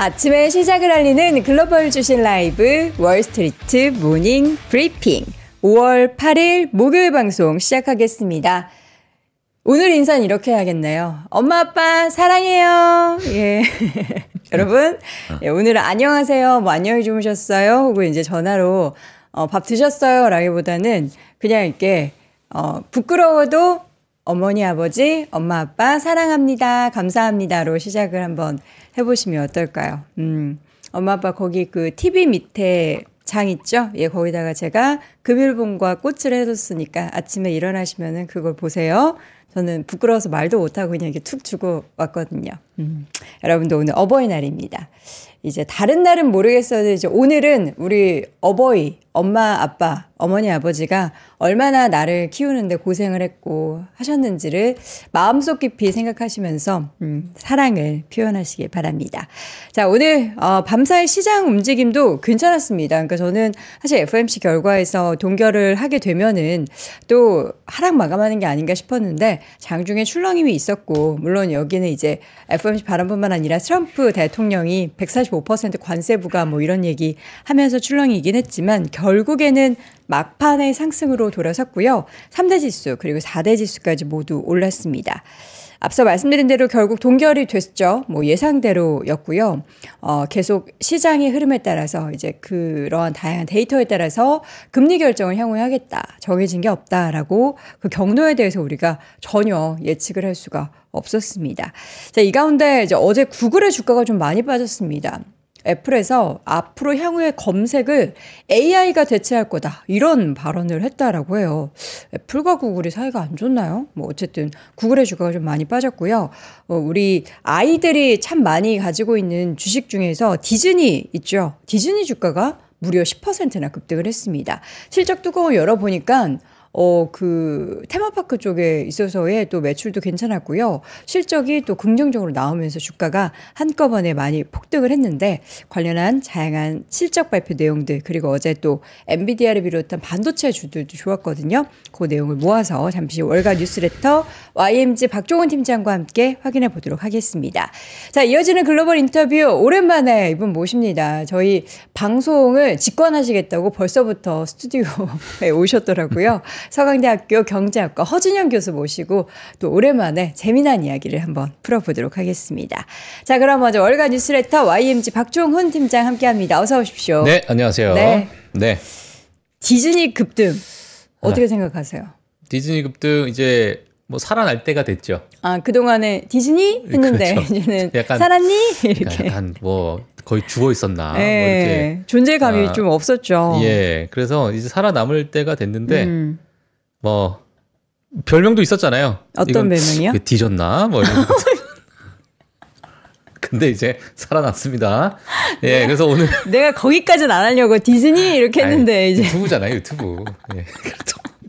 아침에 시작을 알리는 글로벌 주식 라이브 월스트리트 모닝 브리핑 5월 8일 목요일 방송 시작하겠습니다. 오늘 인사는 이렇게 해야겠네요. 엄마 아빠 사랑해요. 예. 여러분 오늘은 안녕하세요. 뭐 안녕히 주무셨어요? 혹은 이제 전화로 밥 드셨어요? 라기보다는 그냥 이렇게 부끄러워도 어머니 아버지 엄마 아빠 사랑합니다. 감사합니다로 시작을 한번 해보시면 어떨까요? 엄마 아빠 거기 그 TV 밑에 장 있죠? 예, 거기다가 제가 금일봉과 꽃을 해뒀으니까 아침에 일어나시면은 그걸 보세요. 저는 부끄러워서 말도 못하고 그냥 이렇게 툭 주고 왔거든요. 여러분도 오늘 어버이날입니다. 이제 다른 날은 모르겠어도 이제 오늘은 우리 어버이, 엄마, 아빠, 어머니, 아버지가 얼마나 나를 키우는데 고생을 했고 하셨는지를 마음속 깊이 생각하시면서 사랑을 표현하시길 바랍니다. 자, 오늘 밤사이 시장 움직임도 괜찮았습니다. 그러니까 저는 사실 FOMC 결과에서 동결을 하게 되면은 또 하락 마감하는 게 아닌가 싶었는데 장중에 출렁임이 있었고 물론 여기는 이제 FOMC 발언뿐만 아니라 트럼프 대통령이 145% 관세 부과 뭐 이런 얘기 하면서 출렁이긴 했지만 결국에는 막판의 상승으로 돌아섰고요. 3대 지수 그리고 4대 지수까지 모두 올랐습니다. 앞서 말씀드린 대로 결국 동결이 됐죠. 뭐 예상대로였고요. 계속 시장의 흐름에 따라서 이제 그러한 다양한 데이터에 따라서 금리 결정을 향후에 하겠다. 정해진 게 없다라고 그 경로에 대해서 우리가 전혀 예측을 할 수가 없었습니다. 자, 이 가운데 이제 어제 구글의 주가가 좀 많이 빠졌습니다. 애플에서 앞으로 향후의 검색을 AI가 대체할 거다 이런 발언을 했다라고 해요. 애플과 구글이 사이가 안 좋나요? 뭐 어쨌든 구글의 주가가 좀 많이 빠졌고요. 우리 아이들이 참 많이 가지고 있는 주식 중에서 디즈니 있죠. 디즈니 주가가 무려 10%나 급등을 했습니다. 실적 뚜껑을 열어보니까 그 테마파크 쪽에 있어서의 또 매출도 괜찮았고요. 실적이 또 긍정적으로 나오면서 주가가 한꺼번에 많이 폭등을 했는데 관련한 다양한 실적 발표 내용들 그리고 어제 또 엔비디아를 비롯한 반도체 주들도 좋았거든요. 그 내용을 모아서 잠시 월가 뉴스레터 YMG 박종훈 팀장과 함께 확인해 보도록 하겠습니다. 자, 이어지는 글로벌 인터뷰 오랜만에 이분 모십니다. 저희 방송을 직관하시겠다고 벌써부터 스튜디오에 오셨더라고요. 서강대학교 경제학과 허준영 교수 모시고 또 오랜만에 재미난 이야기를 한번 풀어보도록 하겠습니다. 자, 그럼 먼저 월가 뉴스레터 YMG 박종훈 팀장 함께합니다. 어서 오십시오. 네, 안녕하세요. 네. 디즈니 급등 어떻게 생각하세요? 디즈니 급등 이제 뭐 살아날 때가 됐죠. 아, 그동안에 디즈니 했는데 그렇죠. 이제는 약간, 살았니? 이렇게. 약간 뭐 거의 죽어 있었나. 네, 뭐 이렇게. 존재감이 좀 없었죠. 예. 그래서 이제 살아남을 때가 됐는데 뭐 별명도 있었잖아요. 어떤 별명이요? 뒤졌나? 뭐 이런 거. 근데 이제 살아났습니다. 예, 그래서 오늘 내가 거기까지는 안 하려고 디즈니 이렇게 했는데 이제 유튜브잖아요, 유튜브. 예,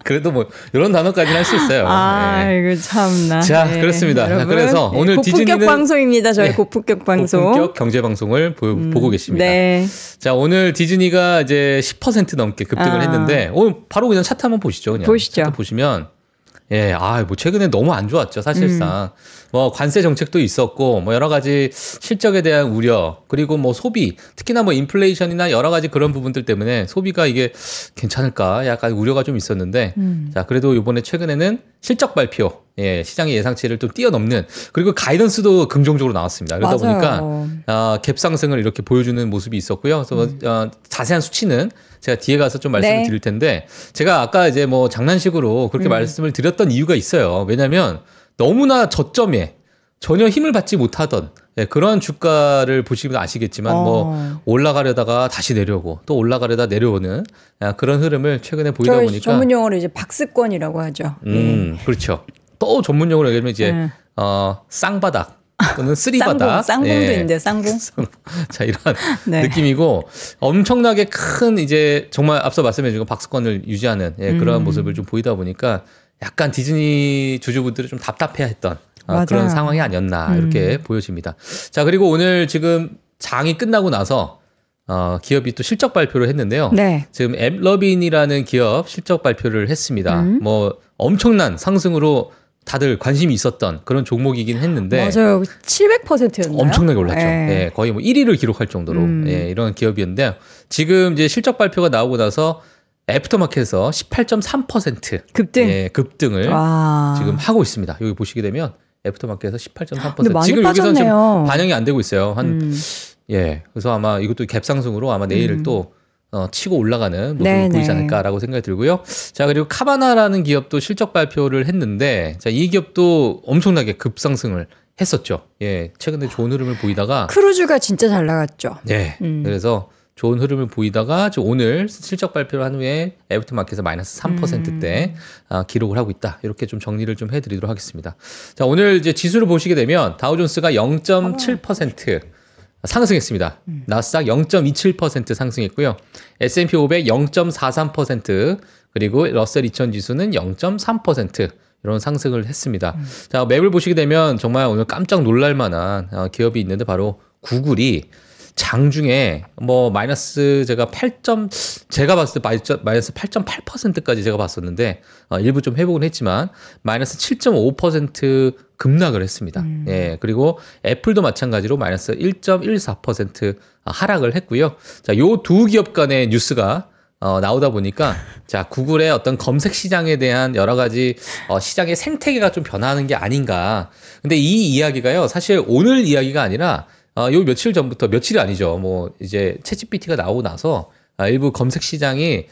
그래도 뭐 이런 단어까지는 할 수 있어요. 예. 이거 참나. 자, 네, 그렇습니다. 여러분, 그래서 오늘 고품격 디즈니는 방송입니다. 저희 고품격 방송. 고품격 경제 방송을 보고 계십니다. 네. 자, 오늘 디즈니가 이제 10% 넘게 급등을 했는데 오늘 바로 그냥 차트 한번 보시죠. 그냥 보시죠. 차트 보시면 예, 뭐 최근에 너무 안 좋았죠, 사실상. 뭐 관세 정책도 있었고, 뭐 여러 가지 실적에 대한 우려, 그리고 뭐 소비, 특히나 뭐 인플레이션이나 여러 가지 그런 부분들 때문에 소비가 이게 괜찮을까 약간 우려가 좀 있었는데, 자, 그래도 이번에 최근에는 실적 발표, 예, 시장의 예상치를 좀 뛰어넘는, 그리고 가이던스도 긍정적으로 나왔습니다. 그러다 맞아요. 보니까 갭 상승을 이렇게 보여주는 모습이 있었고요. 그래서 자세한 수치는 제가 뒤에 가서 좀 말씀을 드릴 텐데, 제가 아까 이제 뭐 장난식으로 그렇게 말씀을 드렸던 이유가 있어요. 왜냐하면 너무나 저점에 전혀 힘을 받지 못하던 그런 주가를 보시면 아시겠지만 뭐 올라가려다가 다시 내려오고 또 올라가려다 내려오는 그런 흐름을 최근에 보이다 보니까 전문 용어로 이제 박스권이라고 하죠. 그렇죠. 또 전문 용어로 얘기하면 이제 쌍바닥 또는 쓰리바닥. 쌍봉도 있는데 쌍봉. 자, 이런 느낌이고 엄청나게 큰 이제 정말 앞서 말씀해 주신 박스권을 유지하는 그러한 모습을 좀 보이다 보니까 약간 디즈니 주주분들이 좀 답답해했던 그런 상황이 아니었나 이렇게 보여집니다. 자, 그리고 오늘 지금 장이 끝나고 나서 기업이 또 실적 발표를 했는데요. 네. 지금 앱러빈이라는 기업 실적 발표를 했습니다. 뭐 엄청난 상승으로 다들 관심이 있었던 그런 종목이긴 했는데 맞아요. 700%였나요? 엄청나게 올랐죠. 네. 예, 거의 뭐 1위를 기록할 정도로 예, 이런 기업이었는데 지금 이제 실적 발표가 나오고 나서 애프터마켓에서 18.3% 급등. 예, 급등을 와. 지금 하고 있습니다. 여기 보시게 되면 애프터마켓에서 18.3%. 근데 많이 지금 여기서는 지금 빠졌네요. 반영이 안 되고 있어요. 예, 그래서 아마 이것도 갭상승으로 아마 내일 또 치고 올라가는 모습을 네네. 보이지 않을까라고 생각이 들고요. 자, 그리고 카바나라는 기업도 실적 발표를 했는데, 자, 이 기업도 엄청나게 급상승을 했었죠. 예, 최근에 좋은 흐름을 보이다가, 크루즈가 진짜 잘 나갔죠. 예, 그래서 좋은 흐름을 보이다가 오늘 실적 발표를 한 후에 애프터마켓에서 마이너스 3%대 기록을 하고 있다. 이렇게 좀 정리를 좀 해드리도록 하겠습니다. 자, 오늘 이제 지수를 보시게 되면 다우존스가 0.7% 상승했습니다. 나스닥 0.27% 상승했고요. S&P 500 0.43% 그리고 러셀 2000 지수는 0.3% 이런 상승을 했습니다. 자, 맵을 보시게 되면 정말 오늘 깜짝 놀랄 만한 기업이 있는데 바로 구글이 장중에 뭐 마이너스 제가 제가 봤을 때 마이너스 8.8%까지 제가 봤었는데 일부 좀 회복은 했지만 마이너스 7.5% 급락을 했습니다. 예, 그리고 애플도 마찬가지로 마이너스 1.14% 하락을 했고요. 자, 요 두 기업 간의 뉴스가 나오다 보니까 자, 구글의 어떤 검색 시장에 대한 여러 가지 시장의 생태계가 좀 변화하는 게 아닌가. 근데 이 이야기가요, 사실 오늘 이야기가 아니라 요 며칠 전부터, 며칠이 아니죠. 뭐 이제 챗GPT가 나오고 나서 일부 검색 시장이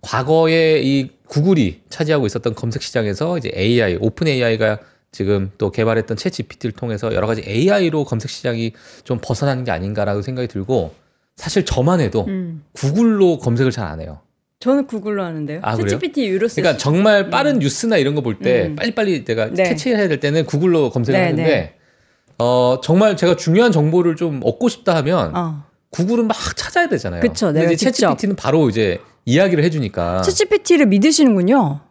과거에 이 구글이 차지하고 있었던 검색 시장에서 이제 AI, 오픈 AI가 지금 또 개발했던 챗GPT를 통해서 여러 가지 AI로 검색 시장이 좀 벗어나는 게 아닌가라고 생각이 들고, 사실 저만 해도 구글로 검색을 잘 안 해요. 저는 구글로 하는데요. 아, 그래요? 챗GPT 유로 쓰. 그러니까 정말 빠른 뉴스나 이런 거 볼 때 빨리빨리 내가 네. 캐치해야 될 때는 구글로 검색을 네, 하는데 네. 정말 제가 중요한 정보를 좀 얻고 싶다 하면 구글은 막 찾아야 되잖아요. 그쵸, 근데 내가 이제 직접. 챗GPT는 바로 이제 이야기를 해주니까. 챗GPT를 믿으시는군요.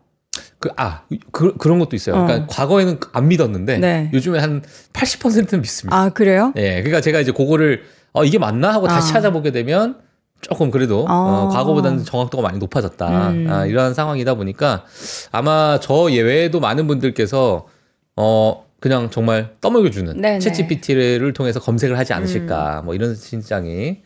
그런 것도 있어요. 그러니까 과거에는 안 믿었는데 네. 요즘에 한 80%는 믿습니다. 아, 그래요? 예, 그러니까 제가 이제 그거를 이게 맞나 하고 다시 찾아보게 되면 조금 그래도 과거보다는 정확도가 많이 높아졌다. 이런 상황이다 보니까 아마 저 예외에도 많은 분들께서 그냥 정말 떠먹여주는 네네. 챗GPT를 통해서 검색을 하지 않으실까 뭐 이런 심장이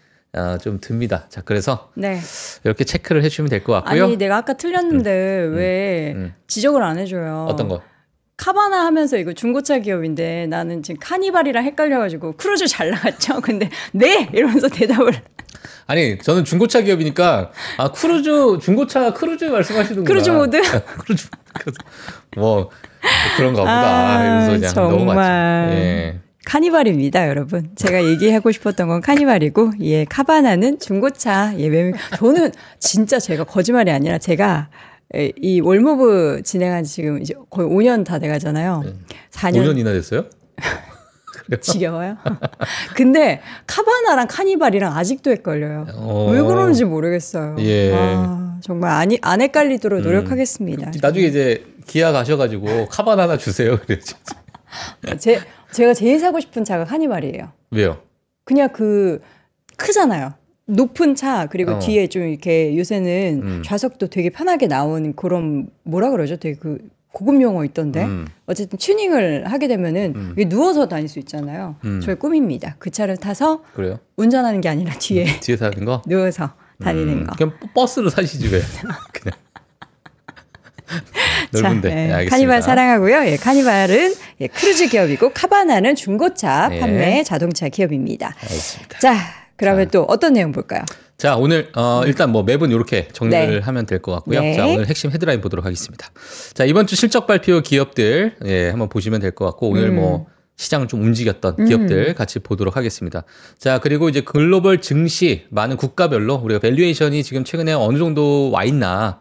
좀 듭니다. 자, 그래서 네. 이렇게 체크를 해주시면 될 것 같고요. 아니, 내가 아까 틀렸는데 왜 지적을 안 해줘요? 어떤 거? 카바나 하면서 이거 중고차 기업인데 나는 지금 카니발이랑 헷갈려가지고 크루즈 잘 나갔죠? 근데 네! 이러면서 대답을. 아니, 저는 중고차 기업이니까 중고차 크루즈 말씀하시는구나. 크루즈 모드? 크루즈 뭐 그런가 보다. 이러면서 그냥 정말. 넘어갔죠. 예. 카니발입니다, 여러분. 제가 얘기하고 싶었던 건 카니발이고, 예, 카바나는 중고차. 예, 저는 진짜 제가 거짓말이 아니라 제가 이 월모브 진행한 지 지금 이제 거의 5년 다 돼가잖아요. 4년. 5년이나 됐어요? 지겨워요? 근데 카바나랑 카니발이랑 아직도 헷갈려요. 왜 그러는지 모르겠어요. 예. 정말 안 헷갈리도록 노력하겠습니다. 나중에 이제 기아 가셔가지고 카바나 하나 주세요. 그래야지. 제가 제일 사고 싶은 차가 카니발이에요. 왜요? 그냥 크잖아요. 높은 차, 그리고 뒤에 좀 이렇게 요새는 좌석도 되게 편하게 나오는 그런, 뭐라 그러죠? 되게 고급 용어 있던데. 어쨌든 튜닝을 하게 되면은 이게 누워서 다닐 수 있잖아요. 저의 꿈입니다. 그 차를 타서 그래요? 운전하는 게 아니라 뒤에 타는 거? 누워서 다니는 거. 그냥 버스로 사시지 왜? 그냥. 넓은데. 자, 네, 알겠습니다. 카니발 사랑하고요. 예, 카니발은 크루즈 기업이고 카바나는 중고차 판매 자동차 기업입니다. 알겠습니다. 자, 그러면 또 어떤 내용 볼까요? 자, 오늘 일단 뭐 맵은 이렇게 정리를 네. 하면 될 것 같고요. 네. 자, 오늘 핵심 헤드라인 보도록 하겠습니다. 자, 이번 주 실적 발표 기업들 한번 보시면 될 것 같고 오늘 뭐 시장을 좀 움직였던 기업들 같이 보도록 하겠습니다. 자, 그리고 이제 글로벌 증시 많은 국가별로 우리가 밸류에이션이 지금 최근에 어느 정도 와 있나,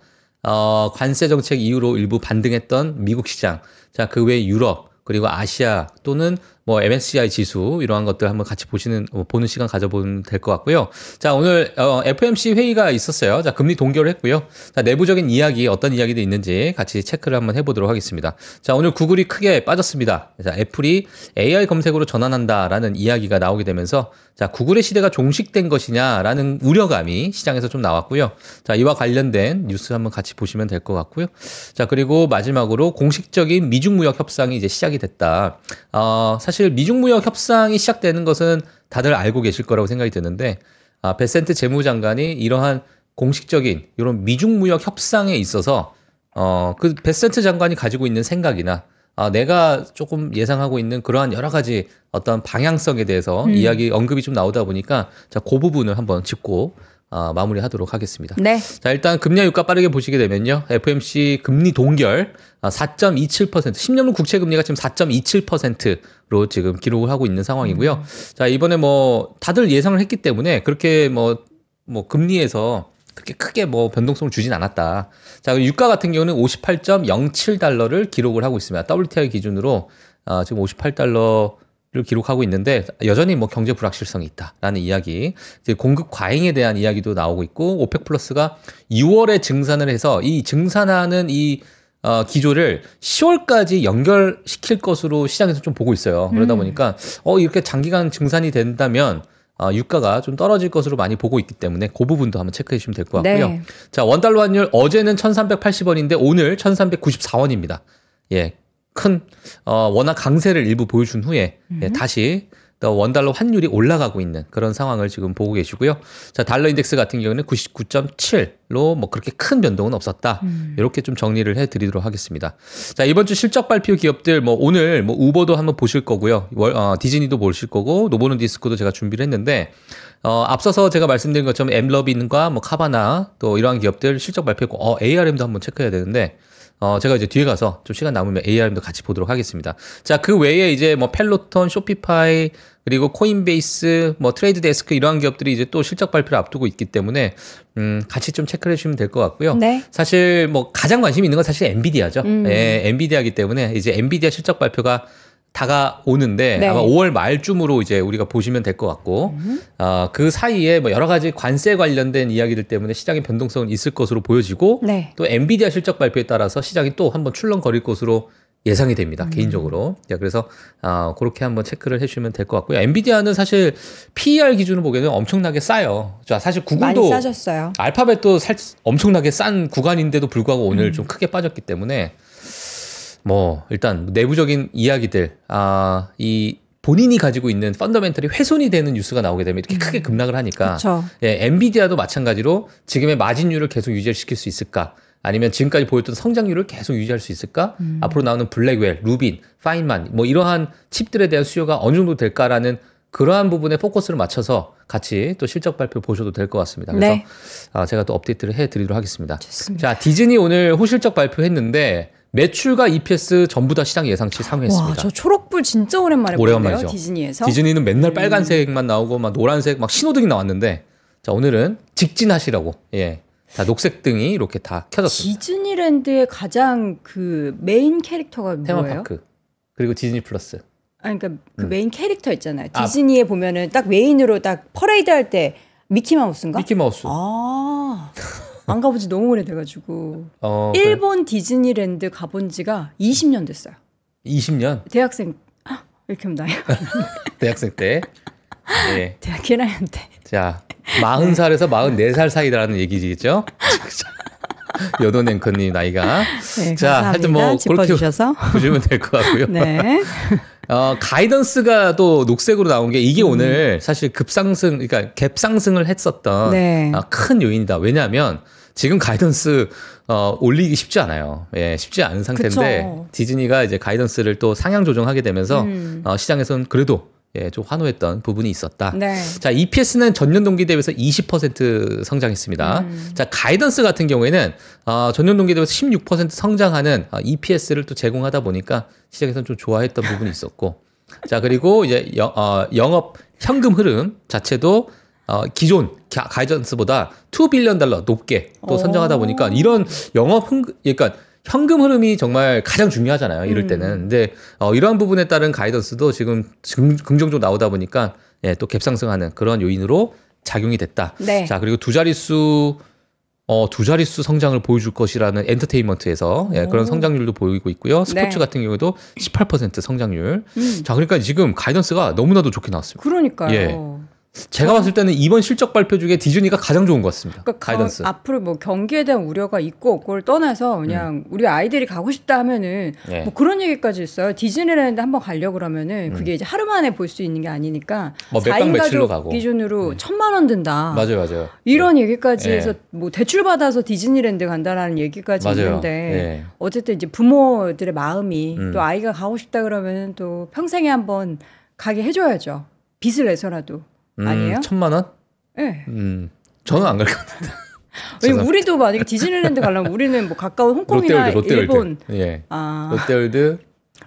관세 정책 이후로 일부 반등했던 미국 시장, 자, 그 외 유럽, 그리고 아시아 또는 뭐 MSCI 지수 이러한 것들 한번 같이 보는 시간 가져보면 될 것 같고요. 자, 오늘 FOMC 회의가 있었어요. 자, 금리 동결을 했고요. 자, 내부적인 이야기 어떤 이야기도 있는지 같이 체크를 한번 해보도록 하겠습니다. 자, 오늘 구글이 크게 빠졌습니다. 자, 애플이 AI 검색으로 전환한다라는 이야기가 나오게 되면서 자, 구글의 시대가 종식된 것이냐라는 우려감이 시장에서 좀 나왔고요. 자, 이와 관련된 뉴스 한번 같이 보시면 될 것 같고요. 자, 그리고 마지막으로 공식적인 미중무역 협상이 이제 시작이 됐다. 사실 미중무역 협상이 시작되는 것은 다들 알고 계실 거라고 생각이 드는데, 베센트 재무장관이 이러한 공식적인 이런 미중무역 협상에 있어서 그 베센트 장관이 가지고 있는 생각이나 내가 조금 예상하고 있는 그러한 여러 가지 어떤 방향성에 대해서 이야기 언급이 좀 나오다 보니까 자, 그 부분을 한번 짚고 마무리하도록 하겠습니다. 네. 자, 일단 금리 유가 빠르게 보시게 되면요. FOMC 금리 동결 4.27%, 10년물 국채 금리가 지금 4.27%로 지금 기록을 하고 있는 상황이고요. 자, 이번에 뭐 다들 예상을 했기 때문에 그렇게 뭐 금리에서 그렇게 크게 뭐 변동성을 주진 않았다. 자, 유가 같은 경우는 58.07달러를 기록을 하고 있습니다. WTI 기준으로 지금 58달러를 기록하고 있는데 여전히 뭐 경제 불확실성이 있다라는 이야기, 이제 공급 과잉에 대한 이야기도 나오고 있고, 오펙 플러스가 6월에 증산을 해서 이 증산하는 이 기조를 10월까지 연결시킬 것으로 시장에서 좀 보고 있어요. 그러다 보니까 이렇게 장기간 증산이 된다면 유가가 좀 떨어질 것으로 많이 보고 있기 때문에 그 부분도 한번 체크해 주시면 될 것 같고요. 네. 자, 원달러 환율 어제는 1,380원인데 오늘 1,394원입니다. 예, 큰 워낙 강세를 일부 보여준 후에 다시 원달러 환율이 올라가고 있는 그런 상황을 지금 보고 계시고요. 자, 달러 인덱스 같은 경우는 99.7로 뭐 그렇게 큰 변동은 없었다. 이렇게 좀 정리를 해드리도록 하겠습니다. 자, 이번 주 실적 발표 기업들 뭐 오늘 뭐 우버도 한번 보실 거고요. 디즈니도 보실 거고, 노보노디스코도 제가 준비를 했는데 앞서서 제가 말씀드린 것처럼 엠러빈과 뭐 카바나 또 이러한 기업들 실적 발표했고 ARM도 한번 체크해야 되는데 제가 이제 뒤에 가서 좀 시간 남으면 ARM도 같이 보도록 하겠습니다. 자, 그 외에 이제 뭐 펠로톤, 쇼피파이, 그리고 코인베이스, 뭐 트레이드 데스크 이러한 기업들이 이제 또 실적 발표를 앞두고 있기 때문에 같이 좀 체크를 해주시면 될 것 같고요. 네. 사실 뭐 가장 관심 있는 건 사실 엔비디아죠. 예, 엔비디아이기 때문에 이제 엔비디아 실적 발표가 다가오는데 네. 아마 5월 말쯤으로 이제 우리가 보시면 될 것 같고, 그 사이에 뭐 여러 가지 관세 관련된 이야기들 때문에 시장의 변동성은 있을 것으로 보여지고, 네. 또 엔비디아 실적 발표에 따라서 시장이 또 한번 출렁거릴 것으로 예상이 됩니다. 개인적으로. 자, 그래서 그렇게 한번 체크를 해주시면 될 것 같고요. 엔비디아는 사실 PER 기준으로 보기에는 엄청나게 싸요. 자, 사실 구글도 많이 싸졌어요. 알파벳도 엄청나게 싼 구간인데도 불구하고 오늘 좀 크게 빠졌기 때문에 뭐 일단 내부적인 이야기들, 이 본인이 가지고 있는 펀더멘털이 훼손이 되는 뉴스가 나오게 되면 이렇게 크게 급락을 하니까, 예, 엔비디아도 마찬가지로 지금의 마진율을 계속 유지시킬 수 있을까? 아니면 지금까지 보였던 성장률을 계속 유지할 수 있을까? 앞으로 나오는 블랙웰, 루빈, 파인만 뭐 이러한 칩들에 대한 수요가 어느 정도 될까라는 그러한 부분에 포커스를 맞춰서 같이 또 실적 발표 보셔도 될 것 같습니다. 그래서 네. 제가 또 업데이트를 해드리도록 하겠습니다. 좋습니다. 자, 디즈니 오늘 호실적 발표했는데 매출과 EPS 전부 다 시장 예상치 상회했습니다. 와, 저 초록불 진짜 오랜만에 보는데요. 오랜만이죠. 디즈니에서. 디즈니는 맨날 빨간색만 나오고 막 노란색, 막 신호등이 나왔는데, 자, 오늘은 직진하시라고, 예, 다 녹색 등이 이렇게 다 켜졌습니다. 디즈니랜드의 가장 그 메인 캐릭터가 뭐예요? 테마파크 그리고 디즈니 플러스. 그러니까 그 메인 캐릭터 있잖아요. 디즈니에 보면은 딱 메인으로 딱 퍼레이드 할 때 미키마우스인가? 미키마우스. 안 가보지 너무 오래돼가지고. 일본 디즈니랜드 가본 지가 20년 됐어요. 20년? 대학생, 이렇게 하면 나요. 대학생 때. 예. 대학 1학년 때. 자, 40살에서 44살 사이다라는 얘기죠. 여돈 앵커님 나이가. 네, 자, 하여튼 뭐 그렇게 보시면 될 것 같고요. 네. 가이던스가 또 녹색으로 나온 게 이게 오늘 사실 급상승, 그러니까 갭상승을 했었던 네. 큰 요인이다. 왜냐하면 지금 가이던스 올리기 쉽지 않아요. 예, 쉽지 않은 상태인데, 그쵸. 디즈니가 이제 가이던스를 또 상향 조정하게 되면서 시장에서는 그래도 좀 환호했던 부분이 있었다. 네. 자, EPS는 전년 동기 대비해서 20% 성장했습니다. 자, 가이던스 같은 경우에는 전년 동기 대비해서 16% 성장하는 EPS를 또 제공하다 보니까 시장에서는 좀 좋아했던 부분이 있었고, 자, 그리고 이제 영업 현금 흐름 자체도 기존 가이던스보다 $2 빌리언 높게 또 선정하다 보니까 이런 영업 그러니까 현금 흐름이 정말 가장 중요하잖아요. 이럴 때는. 근데 이러한 부분에 따른 가이던스도 지금 긍정적으로 나오다 보니까 예, 또 갭상승하는 그런 요인으로 작용이 됐다. 네. 자, 그리고 두 자릿수 성장을 보여줄 것이라는 엔터테인먼트에서 예, 그런 성장률도 보이고 있고요. 스포츠 네. 같은 경우에도 18% 성장률. 자, 그러니까 지금 가이던스가 너무나도 좋게 나왔습니다. 그러니까요. 예. 제가 봤을 때는 이번 실적 발표 중에 디즈니가 가장 좋은 것 같습니다. 그러니까 가이던스. 앞으로 뭐 경기에 대한 우려가 있고 없고를 떠나서 그냥 우리 아이들이 가고 싶다 하면은 예. 뭐 그런 얘기까지 있어요. 디즈니랜드 한번 가려고 그러면은 그게 이제 하루 만에 볼 수 있는 게 아니니까 뭐 몇박 4인 며칠로 가족 가고. 기준으로 1,000만 원 든다. 맞아요. 이런 얘기까지 예. 해서 뭐 대출 받아서 디즈니랜드 간다라는 얘기까지 맞아요. 있는데 예. 어쨌든 이제 부모들의 마음이 음. 또 아이가 가고 싶다 그러면은 또 평생에 한번 가게 해줘야죠. 빚을 내서라도. 아니에요? 1,000만 원? 네. 저는 안 갈 것 같은데. 왜냐면 우리도 만약에 디즈니랜드 가려면 우리는 뭐 가까운 홍콩이나 롯데월드. 일본, 예. 아 롯데월드,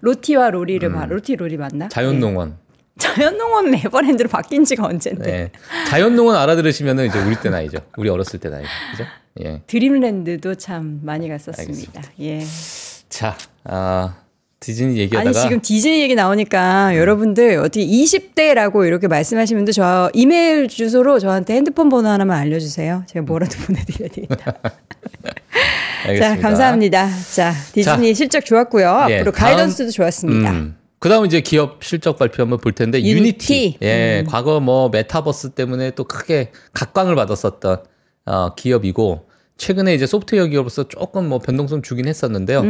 로티와 로리를 로티 로리 맞나? 자연농원. 네. 자연농원 에버랜드로 바뀐 지가 언젠데. 네. 자연농원 알아들으시면은 이제 우리 때 나이죠. 우리 어렸을 때 나이. 그죠? 예. 드림랜드도 참 많이 갔었습니다. 예. 자, 디즈니 얘기하다가 아니 지금 디즈니 얘기 나오니까 여러분들 어떻게 20대라고 이렇게 말씀하시면 저 이메일 주소로 저한테 핸드폰 번호 하나만 알려주세요. 제가 뭐라도 보내드려야 되겠다. 알겠습니다. 자, 감사합니다. 자, 디즈니 실적 좋았고요. 예, 앞으로 가이던스도 좋았습니다. 그다음 이제 기업 실적 발표 한번 볼 텐데 유니티. 예, 과거 뭐 메타버스 때문에 또 크게 각광을 받았었던 기업이고 최근에 이제 소프트웨어 기업으로서 조금 뭐 변동성 주긴 했었는데요.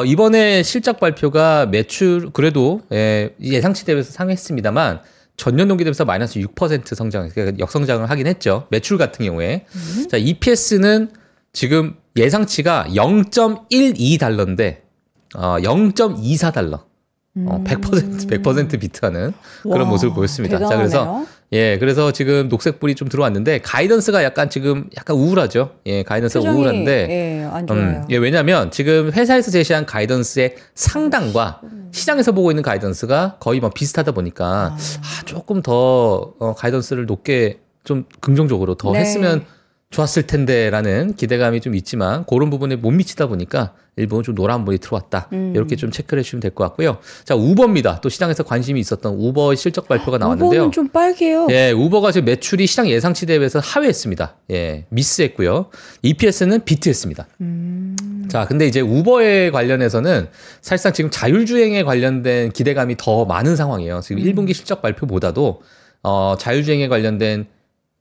이번에 실적 발표가 매출 그래도 예상치 대비해서 상회했습니다만 전년 동기 대비해서 마이너스 6% 성장, 그러니까 역성장을 하긴 했죠. 매출 같은 경우에. 자, EPS는 지금 예상치가 0.12달러인데 0.24달러. 100% 비트하는 그런 와, 모습을 보였습니다. 자, 대단하네요. 그래서 지금 녹색불이 좀 들어왔는데 가이던스가 약간 우울하죠. 예, 가이던스가 표정이, 우울한데. 예, 안 좋아요. 왜냐면 지금 회사에서 제시한 가이던스의 상단과 시장에서 보고 있는 가이던스가 거의 뭐 비슷하다 보니까 조금 더 가이던스를 높게 좀 긍정적으로 더 네. 했으면 좋았을 텐데라는 기대감이 좀 있지만 그런 부분에 못 미치다 보니까 일부는 좀 노란불이 들어왔다. 이렇게 좀 체크를 해주시면 될 것 같고요. 자, 우버입니다. 또 시장에서 관심이 있었던 우버의 실적 발표가 나왔는데요. 우버는 좀 빨개요. 예, 우버가 지금 매출이 시장 예상치 대비해서 하회했습니다. 예, 미스했고요. EPS는 비트했습니다. 자, 근데 이제 우버에 관련해서는 사실상 지금 자율주행에 관련된 기대감이 더 많은 상황이에요. 지금 1분기 실적 발표보다도 자율주행에 관련된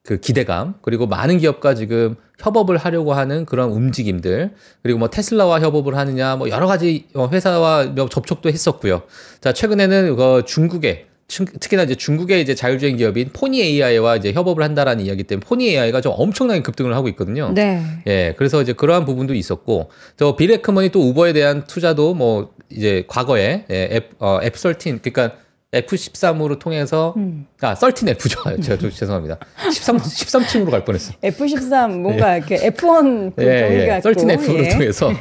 그 기대감, 그리고 많은 기업과 지금 협업을 하려고 하는 그런 움직임들, 그리고 뭐 테슬라와 협업을 하느냐, 뭐 여러 가지 회사와 접촉도 했었고요. 자, 최근에는 중국에, 특히나 이제 중국의 이제 자율주행 기업인 포니 AI와 이제 협업을 한다라는 이야기 때문에 포니 AI가 좀 엄청나게 급등을 하고 있거든요. 네. 예, 그래서 이제 그러한 부분도 있었고, 빌 에크먼이 또 우버에 대한 투자도 뭐 이제 과거에 F13, 그러니까 F13으로 통해서 13F죠. 제가 죄송합니다. 13층으로 갈 뻔했어요. F13 뭔가 이렇게 F1 그 경기 같고 13F로 통해서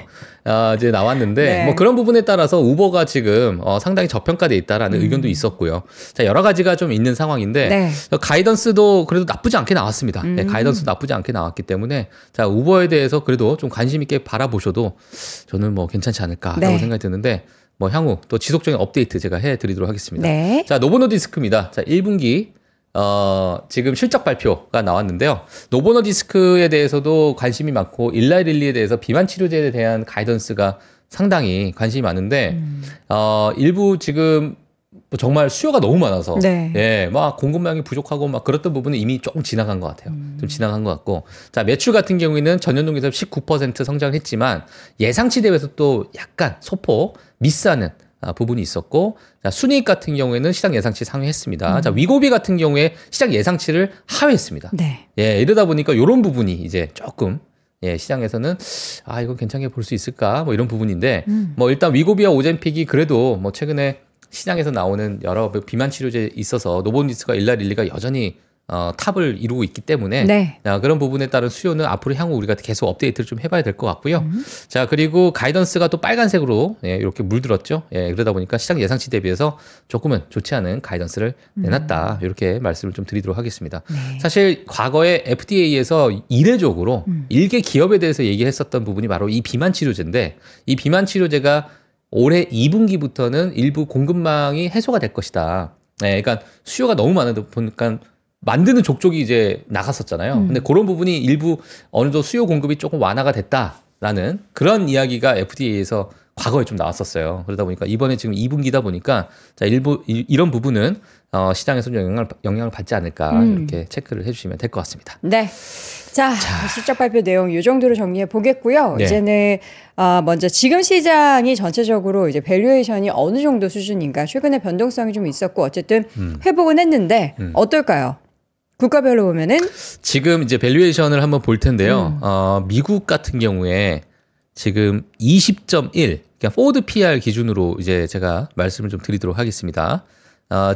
이제 나왔는데 네. 뭐 그런 부분에 따라서 우버가 지금 상당히 저평가돼 있다라는 의견도 있었고요. 자, 여러 가지가 좀 있는 상황인데 네. 가이던스도 그래도 나쁘지 않게 나왔습니다. 가이던스도 나쁘지 않게 나왔기 때문에 자, 우버에 대해서 그래도 좀 관심 있게 바라보셔도 저는 뭐 괜찮지 않을까라고 네. 생각이 드는데 뭐 향후 또 지속적인 업데이트 제가 해드리도록 하겠습니다. 네. 자, 노보노디스크입니다. 자, 1분기 지금 실적 발표가 나왔는데요. 노보노디스크에 대해서도 관심이 많고 일라이릴리에 대해서 비만 치료제에 대한 가이던스가 상당히 관심이 많은데 일부 지금 뭐 정말 수요가 너무 많아서 네. 예, 막 공급량이 부족하고 막 그랬던 부분은 이미 조금 지나간 것 같아요. 좀 지나간 것 같고, 자, 매출 같은 경우에는 전년 동기 대비 19% 성장했지만 예상치 대비해서 또 약간 소폭 미스하는 부분이 있었고, 자, 순이익 같은 경우에는 시장 예상치 상회했습니다. 자, 위고비 같은 경우에 시장 예상치를 하회했습니다. 네. 예, 이러다 보니까 이런 부분이 이제 조금 시장에서는 이거 괜찮게 볼 수 있을까 뭐 이런 부분인데 뭐 일단 위고비와 오젬픽이 그래도 뭐 최근에 시장에서 나오는 여러 비만 치료제에 있어서 노보노디스크가 일라릴리가 여전히 탑을 이루고 있기 때문에 네. 그런 부분에 따른 수요는 앞으로 향후 우리가 계속 업데이트를 좀 해봐야 될 것 같고요. 자, 그리고 가이던스가 또 빨간색으로 이렇게 물들었죠. 그러다 보니까 시장 예상치 대비해서 조금은 좋지 않은 가이던스를 내놨다. 이렇게 말씀을 좀 드리도록 하겠습니다. 네. 사실 과거에 FDA에서 이례적으로 일개 기업에 대해서 얘기했었던 부분이 바로 이 비만 치료제인데, 이 비만 치료제가 올해 2분기부터는 일부 공급망이 해소가 될 것이다. 그러니까 수요가 너무 많아다 보니까 만드는 족족이 이제 나갔었잖아요. 근데 그런 부분이 일부 어느 정도 수요 공급이 조금 완화가 됐다라는 그런 이야기가 FDA에서 과거에 좀 나왔었어요. 그러다 보니까 이번에 지금 2분기다 보니까 자, 이런 부분은 시장에서 좀 영향을 받지 않을까 이렇게 체크를 해주시면 될 것 같습니다. 네. 자, 실적 발표 내용 이 정도로 정리해 보겠고요. 네. 이제는 먼저 지금 시장이 전체적으로 이제 밸류에이션이 어느 정도 수준인가, 최근에 변동성이 좀 있었고 어쨌든 회복은 했는데 어떨까요? 국가별로 보면은 지금 이제 밸류에이션을 한번 볼 텐데요. 미국 같은 경우에 지금 20.1, 그러니까 포드 PR 기준으로 이제 제가 말씀을 좀 드리도록 하겠습니다.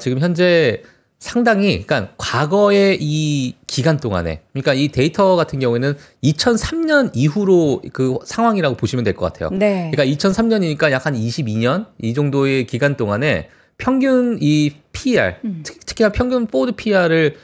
지금 현재 상당히, 그러니까 과거의 이 기간 동안에, 그러니까 이 데이터 같은 경우에는 2003년 이후로 그 상황이라고 보시면 될 것 같아요. 네. 그러니까 2003년이니까 약 한 22년 이 정도의 기간 동안에 평균 이 PR, 특히나 평균 포드 PR을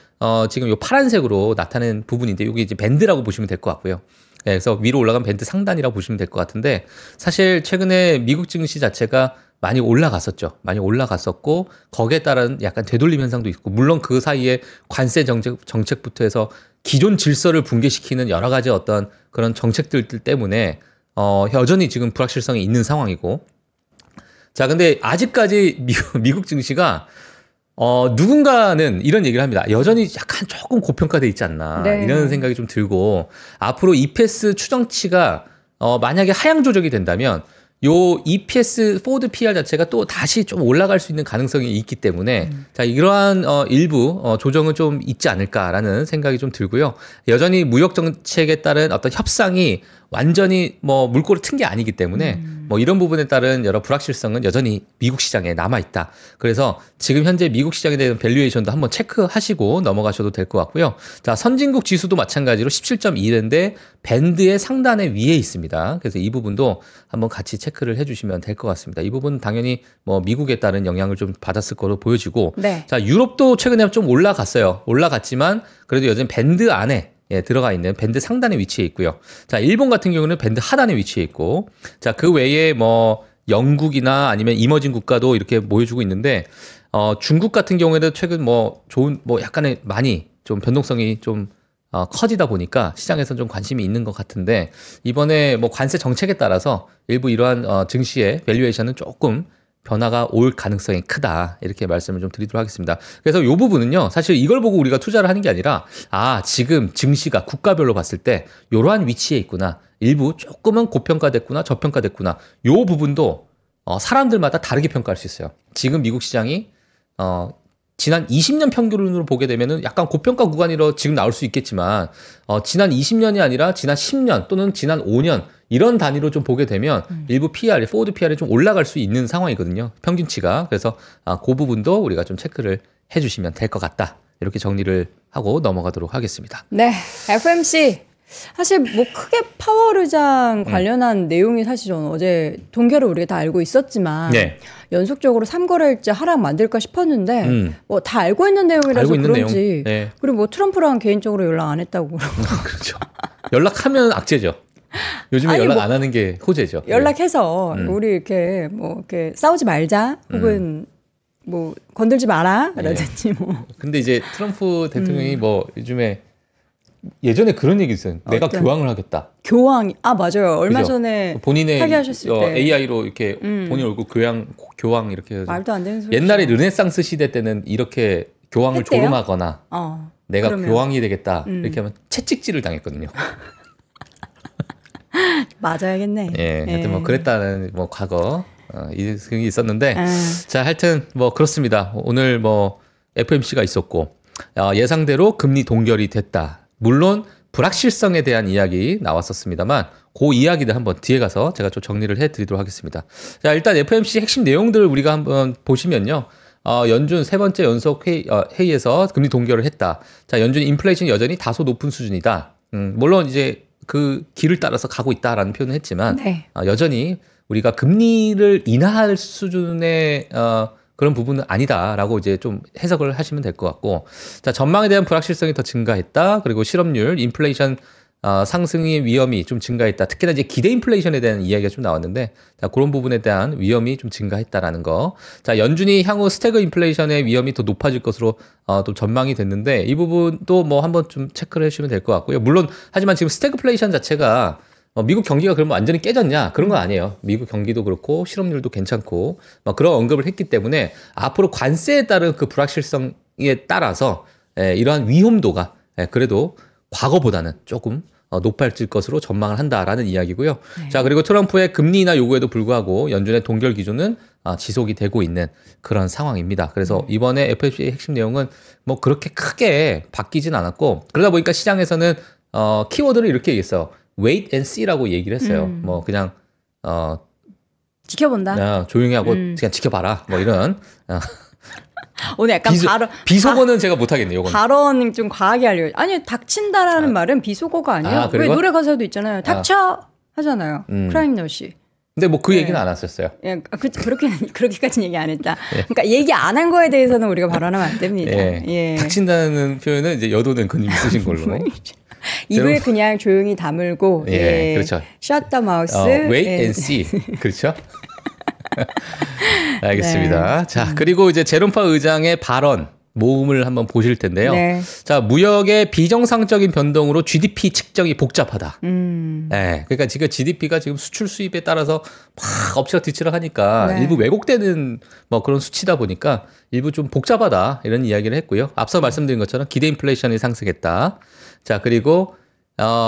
지금 요 파란색으로 나타낸 부분인데, 이게 이제 밴드라고 보시면 될 것 같고요. 그래서 위로 올라간 밴드 상단이라고 보시면 될 것 같은데, 사실 최근에 미국 증시 자체가 많이 올라갔었죠. 많이 올라갔었고 거기에 따른 약간 되돌림 현상도 있고, 물론 그 사이에 관세 정책부터 해서 기존 질서를 붕괴시키는 여러 가지 어떤 그런 정책들 때문에 여전히 지금 불확실성이 있는 상황이고, 자, 근데 아직까지 미국 증시가 누군가는 이런 얘기를 합니다. 여전히 약간 조금 고평가돼 있지 않나. 네. 이런 생각이 좀 들고, 앞으로 EPS 추정치가 만약에 하향 조정이 된다면 요 EPS 포드 PR 자체가 또 다시 좀 올라갈 수 있는 가능성이 있기 때문에 자, 이러한 일부 조정은 좀 있지 않을까라는 생각이 좀 들고요. 여전히 무역 정책에 따른 어떤 협상이 완전히 뭐 물꼬를 튼 게 아니기 때문에 뭐 이런 부분에 따른 여러 불확실성은 여전히 미국 시장에 남아 있다. 그래서 지금 현재 미국 시장에 대한 밸류에이션도 한번 체크하시고 넘어가셔도 될 것 같고요. 자, 선진국 지수도 마찬가지로 17.1인데 밴드의 상단에 위에 있습니다. 그래서 이 부분도 한번 같이 체크를 해주시면 될 것 같습니다. 이 부분은 당연히 뭐 미국에 따른 영향을 좀 받았을 거로 보여지고, 네. 자, 유럽도 최근에 좀 올라갔어요. 올라갔지만 그래도 여전히 밴드 안에 들어가 있는 밴드 상단에 위치해 있고요. 자, 일본 같은 경우는 밴드 하단에 위치해 있고, 자, 그 외에 뭐 영국이나 아니면 이머징 국가도 이렇게 보여주고 있는데, 중국 같은 경우에도 최근 뭐 좋은 뭐 약간의 많이 좀 변동성이 좀 커지다 보니까 시장에서 좀 관심이 있는 것 같은데, 이번에 뭐 관세 정책에 따라서 일부 이러한 증시의 밸류에이션은 조금 변화가 올 가능성이 크다, 이렇게 말씀을 좀 드리도록 하겠습니다. 그래서 이 부분은요, 사실 이걸 보고 우리가 투자를 하는 게 아니라, 지금 증시가 국가별로 봤을 때 이러한 위치에 있구나, 일부 조금은 고평가됐구나, 저평가됐구나, 이 부분도 사람들마다 다르게 평가할 수 있어요. 지금 미국 시장이 지난 20년 평균으로 보게 되면은 약간 고평가 구간이라 지금 나올 수 있겠지만, 지난 20년이 아니라 지난 10년 또는 지난 5년 이런 단위로 좀 보게 되면 일부 PR, 포워드 PR이 좀 올라갈 수 있는 상황이거든요. 평균치가. 그래서 그 부분도 우리가 좀 체크를 해주시면 될 것 같다. 이렇게 정리를 하고 넘어가도록 하겠습니다. 네, FMC. 사실 뭐 크게 파워르장 관련한 내용이 사실 저는 어제 동결을 우리가 다 알고 있었지만 네. 연속적으로 3거래일째 하락 만들까 싶었는데 뭐 다 알고 있는 내용이라서 알고 있는 그런지 내용. 네. 그리고 뭐 트럼프랑 개인적으로 연락 안 했다고 그렇죠. 연락하면 악재죠. 요즘에 연락 안 하는 게 호재죠. 연락해서 우리 이렇게 뭐 이렇게 싸우지 말자 혹은 뭐 건들지 마라 라든지 뭐. 근데 이제 트럼프 대통령이 뭐 요즘에 예전에 그런 얘기 있어요. 내가 교황을 하겠다. 교황이 맞아요. 얼마 그죠? 전에 본인의 타기하셨을 때 AI로 이렇게 본인 얼굴 교황 이렇게 해서 말도 안 되는 소리. 옛날에 르네상스 시대 때는 이렇게 교황을 했대요? 조롱하거나 내가 그러면. 교황이 되겠다 이렇게 하면 채찍질을 당했거든요. 맞아야겠네. 예, 하여튼 뭐 그랬다는 뭐 과거 이승이 있었는데 자, 하여튼 뭐 그렇습니다. 오늘 뭐 FMC가 있었고 예상대로 금리 동결이 됐다. 물론 불확실성에 대한 이야기 나왔었습니다만 그 이야기들 한번 뒤에 가서 제가 좀 정리를 해드리도록 하겠습니다. 자, 일단 FMC 핵심 내용들 우리가 한번 보시면요. 연준 세 번째 연속 회의에서 금리 동결을 했다. 자, 연준 인플레이션이 여전히 다소 높은 수준이다. 물론 이제 그 길을 따라서 가고 있다라는 표현을 했지만 네. 여전히 우리가 금리를 인하할 수준의 그런 부분은 아니다라고 이제 좀 해석을 하시면 될 것 같고, 자, 전망에 대한 불확실성이 더 증가했다. 그리고 실업률, 인플레이션 상승의 위험이 좀 증가했다. 특히나 이제 기대 인플레이션에 대한 이야기가 좀 나왔는데, 자, 그런 부분에 대한 위험이 좀 증가했다라는 거. 자, 연준이 향후 스태그 인플레이션의 위험이 더 높아질 것으로 또 전망이 됐는데, 이 부분도 뭐 한번 좀 체크를 해주시면 될 것 같고요. 물론 하지만 지금 스태그플레이션 자체가 미국 경기가 그러면 완전히 깨졌냐? 그런 건 아니에요. 미국 경기도 그렇고 실업률도 괜찮고 그런 언급을 했기 때문에 앞으로 관세에 따른 그 불확실성에 따라서 이러한 위험도가 그래도 과거보다는 조금 높아질 것으로 전망을 한다라는 이야기고요. 네. 자, 그리고 트럼프의 금리 인하 요구에도 불구하고 연준의 동결 기조는 지속이 되고 있는 그런 상황입니다. 그래서 이번에 FOMC의 핵심 내용은 뭐 그렇게 크게 바뀌진 않았고, 그러다 보니까 시장에서는 키워드를 이렇게 얘기했어요. wait and see라고 얘기를 했어요. 뭐 그냥 지켜본다. 조용히 하고 그냥 지켜봐라. 뭐 이런. 오늘 약간 비속어는 제가 못하겠네요. 이건. 발언 좀 과하게 하려고. 아니, 닥친다라는 말은 비속어가 아니에요. 왜 노래 가사도 있잖아요. 닥쳐 하잖아요. 크라임넛이. 근데 뭐 그 얘기는 안 하셨어요. 예, 그렇게까지는 얘기 안 했다. 그러니까 얘기 안 한 거에 대해서는 우리가 발언하면 안 됩니다. 예. 닥친다는 표현은 이제 여도는 근육 쓰신 걸로. 입을 그냥 조용히 다물고, 그렇죠. shut the mouth. wait and see. 그렇죠. 알겠습니다. 네. 자, 그리고 이제 제롬 파월 의장의 발언 모음을 한번 보실 텐데요. 네. 자, 무역의 비정상적인 변동으로 GDP 측정이 복잡하다. 네, 그러니까 지금 GDP가 지금 수출 수입에 따라서 막 엎치락뒤치락 하니까 일부 왜곡되는 뭐 그런 수치다 보니까 일부 좀 복잡하다 이런 이야기를 했고요. 앞서 말씀드린 것처럼 기대 인플레이션이 상승했다. 자, 그리고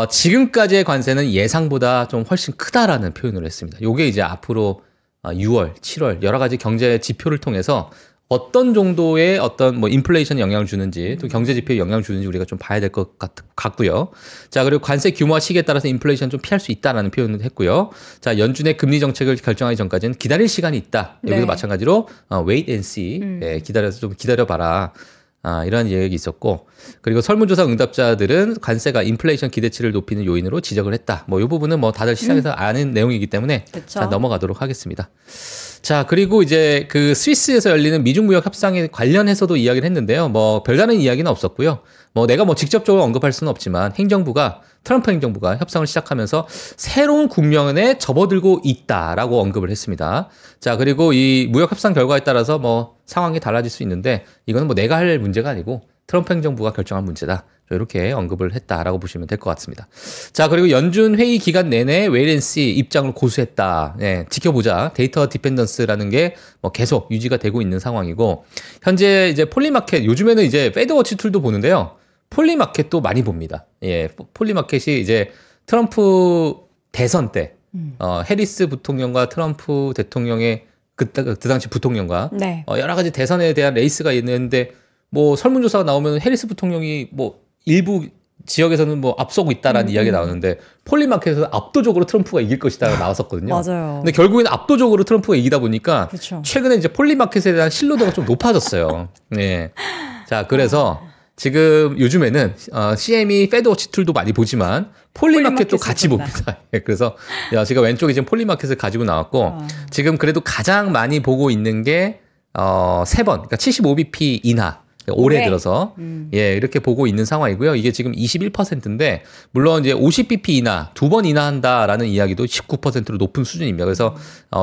지금까지의 관세는 예상보다 좀 훨씬 크다라는 표현을 했습니다. 요게 이제 앞으로 6월, 7월 여러 가지 경제 지표를 통해서 어떤 정도의 어떤 뭐 인플레이션 영향을 주는지 또 경제 지표에 영향을 주는지 우리가 좀 봐야 될 것 같고요. 자, 그리고 관세 규모와 시기에 따라서 인플레이션 좀 피할 수 있다라는 표현을 했고요. 자, 연준의 금리 정책을 결정하기 전까지는 기다릴 시간이 있다. 여기도 마찬가지로 wait and see. 기다려서 좀 기다려봐라. 이런 얘기 있었고, 그리고 설문조사 응답자들은 관세가 인플레이션 기대치를 높이는 요인으로 지적을 했다. 뭐 이 부분은 뭐 다들 시장에서 아는 내용이기 때문에 자, 넘어가도록 하겠습니다. 자, 그리고 이제 그 스위스에서 열리는 미중 무역 협상에 관련해서도 이야기를 했는데요. 뭐 별다른 이야기는 없었고요. 뭐 내가 뭐 직접적으로 언급할 수는 없지만 트럼프 행정부가 협상을 시작하면서 새로운 국면에 접어들고 있다라고 언급을 했습니다. 자, 그리고 이 무역 협상 결과에 따라서 뭐 상황이 달라질 수 있는데 이거는 뭐 내가 할 문제가 아니고 트럼프 행정부가 결정할 문제다. 이렇게 언급을 했다라고 보시면 될 것 같습니다. 자, 그리고 연준 회의 기간 내내 웨이앤시 입장을 고수했다. 지켜보자. 데이터 디펜던스라는 게 뭐 계속 유지가 되고 있는 상황이고, 현재 이제 폴리마켓, 요즘에는 이제 페드워치 툴도 보는데요. 폴리마켓도 많이 봅니다. 폴리마켓이 이제 트럼프 대선 때 해리스 부통령과 트럼프 대통령의 그 당시 부통령과 여러 가지 대선에 대한 레이스가 있는데 뭐 설문조사가 나오면 해리스 부통령이 뭐 일부 지역에서는 뭐 앞서고 있다라는 이야기가 나오는데 폴리마켓에서 압도적으로 트럼프가 이길 것이다 나왔었거든요. 맞아요. 근데 결국에는 압도적으로 트럼프가 이기다 보니까 그렇죠. 최근에 이제 폴리마켓에 대한 신뢰도가 좀 높아졌어요. 네. 자, 그래서 지금 요즘에는 CME 페드워치 툴도 많이 보지만 폴리마켓도 같이 봅니다. 그래서 제가 왼쪽에 지금 폴리마켓을 가지고 나왔고 지금 그래도 가장 많이 보고 있는 게 3번, 그러니까 75bp 인하. 올해 들어서 이렇게 보고 있는 상황이고요. 이게 지금 21%인데 물론 이제 50bp 인하 2번 인하한다라는 이야기도 19%로 높은 수준입니다. 그래서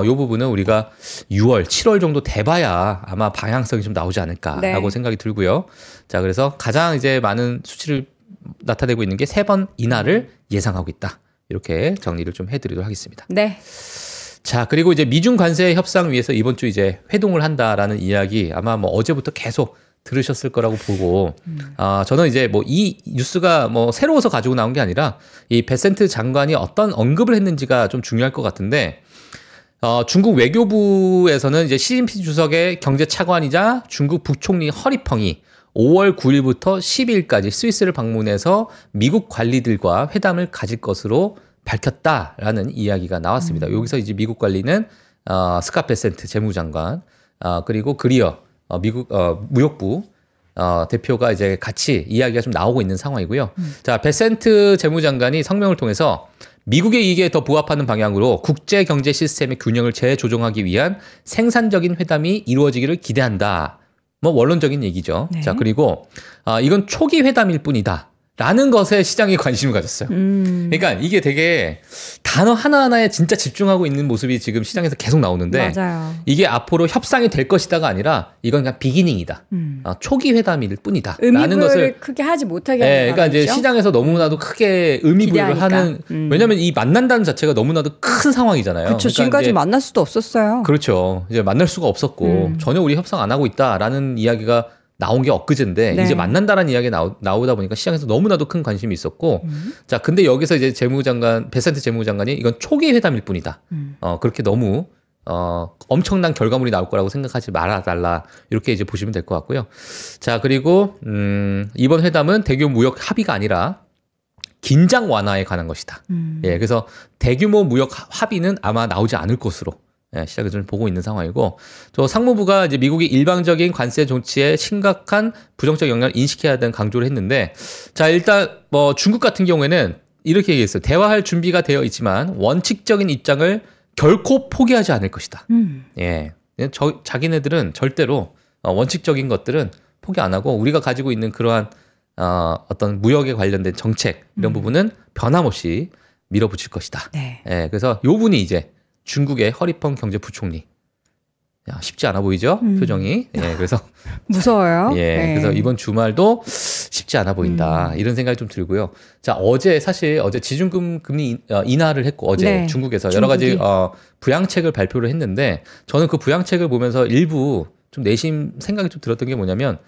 이 부분은 우리가 6월, 7월 정도 돼봐야 아마 방향성이 좀 나오지 않을까라고 생각이 들고요. 자, 그래서 가장 이제 많은 수치를 나타내고 있는 게 3번 인하를 예상하고 있다. 이렇게 정리를 좀 해드리도록 하겠습니다. 네. 자, 그리고 이제 미중 관세 협상 위해서 이번 주 이제 회동을 한다라는 이야기 아마 뭐 어제부터 계속 들으셨을 거라고 보고, 저는 이제 뭐 이 뉴스가 뭐 새로워서 가지고 나온 게 아니라 이 베센트 장관이 어떤 언급을 했는지가 좀 중요할 것 같은데, 중국 외교부에서는 이제 시진핑 주석의 경제 차관이자 중국 부총리 허리펑이 5월 9일부터 12일까지 스위스를 방문해서 미국 관리들과 회담을 가질 것으로 밝혔다라는 이야기가 나왔습니다. 여기서 이제 미국 관리는 스캇 베센트 재무장관, 그리고 그리어 미국 무역부 대표가 이제 같이 이야기가 좀 나오고 있는 상황이고요. 자, 베센트 재무장관이 성명을 통해서 미국의 이익에 더 부합하는 방향으로 국제 경제 시스템의 균형을 재조정하기 위한 생산적인 회담이 이루어지기를 기대한다. 뭐 원론적인 얘기죠. 네. 자, 그리고 이건 초기 회담일 뿐이다. 라는 것에 시장이 관심을 가졌어요. 그러니까 이게 되게 단어 하나하나에 진짜 집중하고 있는 모습이 지금 시장에서 계속 나오는데 맞아요. 이게 앞으로 협상이 될 것이다가 아니라 이건 그냥 비기닝이다. 초기 회담일 뿐이다. 라는 의미부여를 것을 크게 하지 못하게 네, 하는 그러니까 이제 거죠? 시장에서 너무나도 크게 의미부여를 기대하니까. 하는 왜냐하면 이 만난다는 자체가 너무나도 큰 상황이잖아요. 그렇죠. 그러니까 지금까지 이제 만날 수도 없었어요. 그렇죠. 이제 만날 수가 없었고 전혀 우리 협상 안 하고 있다라는 이야기가 나온 게 엊그제인데 네. 이제 만난다라는 이야기가 나오다 보니까 시장에서 너무나도 큰 관심이 있었고 자 근데 여기서 이제 베센트 재무장관이 이건 초기 회담일 뿐이다. 그렇게 너무 엄청난 결과물이 나올 거라고 생각하지 말아달라 이렇게 이제 보시면 될 것 같고요. 자 그리고 이번 회담은 대규모 무역 합의가 아니라 긴장 완화에 관한 것이다. 예, 그래서 대규모 무역 합의는 아마 나오지 않을 것으로 시작을 좀 보고 있는 상황이고, 또 상무부가 이제 미국이 일방적인 관세 조치에 심각한 부정적 영향을 인식해야 된다는 강조를 했는데, 자 일단 뭐 중국 같은 경우에는 이렇게 얘기했어요. 대화할 준비가 되어 있지만 원칙적인 입장을 결코 포기하지 않을 것이다. 예, 자기네들은 절대로 원칙적인 것들은 포기 안 하고 우리가 가지고 있는 그러한 어떤 무역에 관련된 정책 이런 부분은 변함없이 밀어붙일 것이다. 네. 예, 그래서 요 분이 이제 중국의 허리펑 경제부총리. 야, 쉽지 않아 보이죠? 표정이. 예, 그래서 무서워요. 예, 네. 그래서 이번 주말도 쉽지 않아 보인다. 이런 생각이 좀 들고요. 자, 사실 어제 지준금 금리 인하를 했고 어제 네, 중국에서 여러 가지 부양책을 발표를 했는데 저는 그 부양책을 보면서 일부 좀 내심 생각이 좀 들었던 게 뭐냐면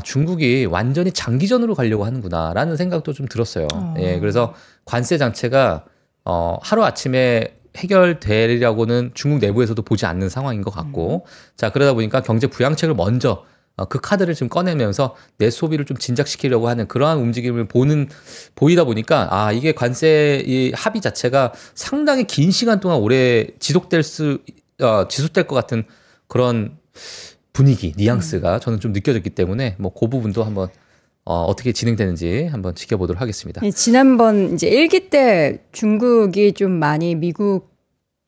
중국이 완전히 장기전으로 가려고 하는구나라는 생각도 좀 들었어요. 예, 그래서 관세 장치가 하루 아침에 해결되리라고는 중국 내부에서도 보지 않는 상황인 것 같고, 자 그러다 보니까 경제 부양책을 먼저 그 카드를 지금 꺼내면서 내 소비를 좀 진작시키려고 하는 그러한 움직임을 보이다 보니까 이게 관세 이 합의 자체가 상당히 긴 시간 동안 오래 지속될 것 같은 그런 분위기, 뉘앙스가 저는 좀 느껴졌기 때문에 뭐 그 부분도 한번 어떻게 진행되는지 한번 지켜보도록 하겠습니다. 지난번 이제 1기 때 중국이 좀 많이 미국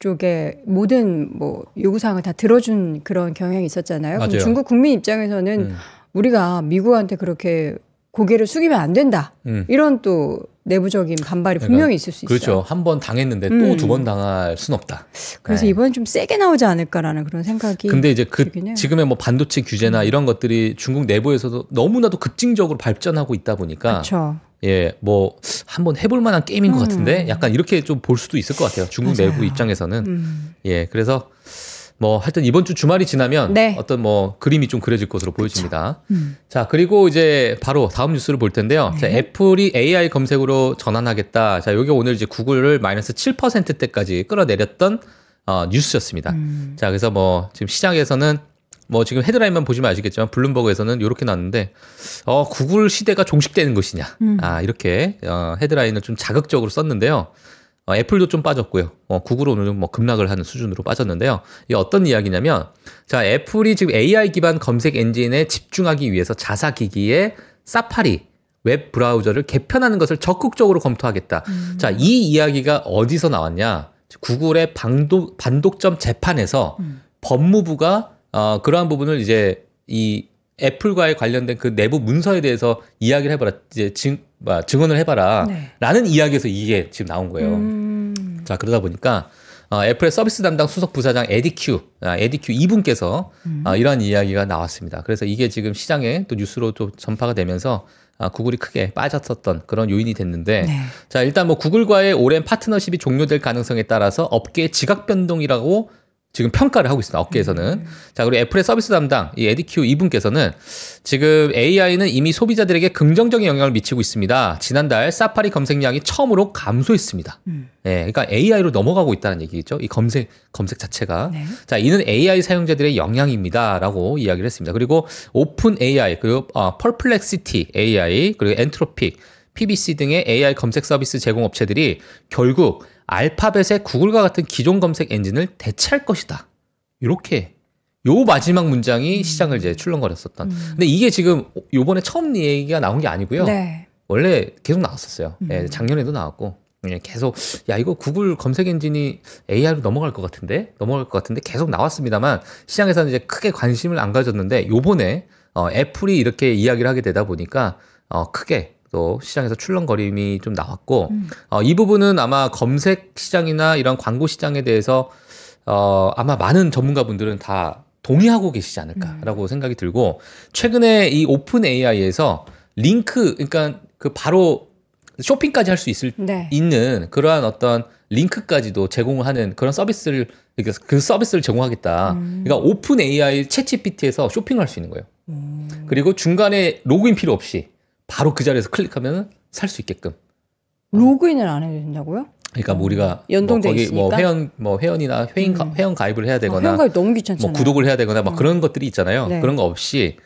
쪽에 모든 뭐 요구사항을 다 들어준 그런 경향이 있었잖아요. 그럼 맞아요. 중국 국민 입장에서는 우리가 미국한테 그렇게 고개를 숙이면 안 된다. 이런 또 내부적인 반발이 분명히 있을 수 있어요. 그렇죠. 한 번 당했는데 또 두 번 당할 순 없다. 그래서 이번엔 좀 세게 나오지 않을까라는 그런 생각이. 근데 이제 들긴 해요. 지금의 뭐 반도체 규제나 이런 것들이 중국 내부에서도 너무나도 급진적으로 발전하고 있다 보니까 그렇죠. 예, 뭐 한번 해볼 만한 게임인 것 같은데 약간 이렇게 좀 볼 수도 있을 것 같아요. 중국 맞아요. 내부 입장에서는 예, 그래서 뭐 하여튼 이번 주 주말이 지나면 네. 어떤 뭐 그림이 좀 그려질 것으로 보여집니다. 자, 그리고 이제 바로 다음 뉴스를 볼 텐데요. 자, 애플이 AI 검색으로 전환하겠다. 자, 요게 오늘 이제 구글을 마이너스 7%대까지 끌어내렸던 뉴스였습니다. 자, 그래서 뭐 지금 시장에서는 뭐 지금 헤드라인만 보시면 아시겠지만 블룸버그에서는 이렇게 나왔는데 구글 시대가 종식되는 것이냐. 이렇게 헤드라인을 좀 자극적으로 썼는데요. 애플도 좀 빠졌고요. 구글은 오늘 뭐 급락을 하는 수준으로 빠졌는데요. 이게 어떤 이야기냐면, 자, 애플이 지금 AI 기반 검색 엔진에 집중하기 위해서 자사 기기에 사파리 웹 브라우저를 개편하는 것을 적극적으로 검토하겠다. 자, 이 이야기가 어디서 나왔냐? 구글의 반독점 재판에서 법무부가 그러한 부분을 이제 이 애플과의 관련된 그 내부 문서에 대해서 이야기를 해봐라, 이제 증언을 해봐라, 네. 라는 이야기에서 이게 지금 나온 거예요. 자, 그러다 보니까 애플의 서비스 담당 수석 부사장 에디 큐 이분께서 이러한 이야기가 나왔습니다. 그래서 이게 지금 시장에 또 뉴스로 또 전파가 되면서 구글이 크게 빠졌었던 그런 요인이 됐는데, 네. 자, 일단 뭐 구글과의 오랜 파트너십이 종료될 가능성에 따라서 업계의 지각 변동이라고 지금 평가를 하고 있습니다. 업계에서는. 자, 그리고 애플의 서비스 담당 이 에디 큐 이분께서는 지금 AI는 이미 소비자들에게 긍정적인 영향을 미치고 있습니다. 지난달 사파리 검색량이 처음으로 감소했습니다. 네, 그러니까 AI로 넘어가고 있다는 얘기죠. 이 검색 자체가. 네. 자, 이는 AI 사용자들의 영향입니다라고 이야기를 했습니다. 그리고 오픈 AI, 그리고 퍼플렉시티 AI, 그리고 엔트로픽, PBC 등의 AI 검색 서비스 제공 업체들이 결국 알파벳의 구글과 같은 기존 검색 엔진을 대체할 것이다. 이렇게 요 마지막 문장이 시장을 이제 출렁거렸었던. 근데 이게 지금 요번에 처음 얘기가 나온 게 아니고요. 네. 원래 계속 나왔었어요. 예, 작년에도 나왔고. 예, 계속 야 이거 구글 검색 엔진이 AI로 넘어갈 것 같은데 계속 나왔습니다만 시장에서는 이제 크게 관심을 안 가졌는데 요번에 애플이 이렇게 이야기를 하게 되다 보니까 크게 또 시장에서 출렁거림이 좀 나왔고 이 부분은 아마 검색 시장이나 이런 광고 시장에 대해서 아마 많은 전문가분들은 다 동의하고 계시지 않을까라고 생각이 들고 최근에 이 오픈 AI에서 링크 그러니까 그 바로 쇼핑까지 할 수 네. 있는 그러한 어떤 링크까지도 제공을 하는 그런 서비스를 그러니까 그 서비스를 제공하겠다. 그러니까 오픈 AI 챗GPT에서 쇼핑을 할 수 있는 거예요. 그리고 중간에 로그인 필요 없이 바로 그 자리에서 클릭하면 살 수 있게끔. 로그인을 안 해도 된다고요? 그러니까 우리가 연동돼 거기 있으니까? 회원이나 회원 가입을 해야 되거나 회원 가입 너무 귀찮잖아요. 구독을 해야 되거나 막 그런 것들이 있잖아요. 네. 그런 거 없이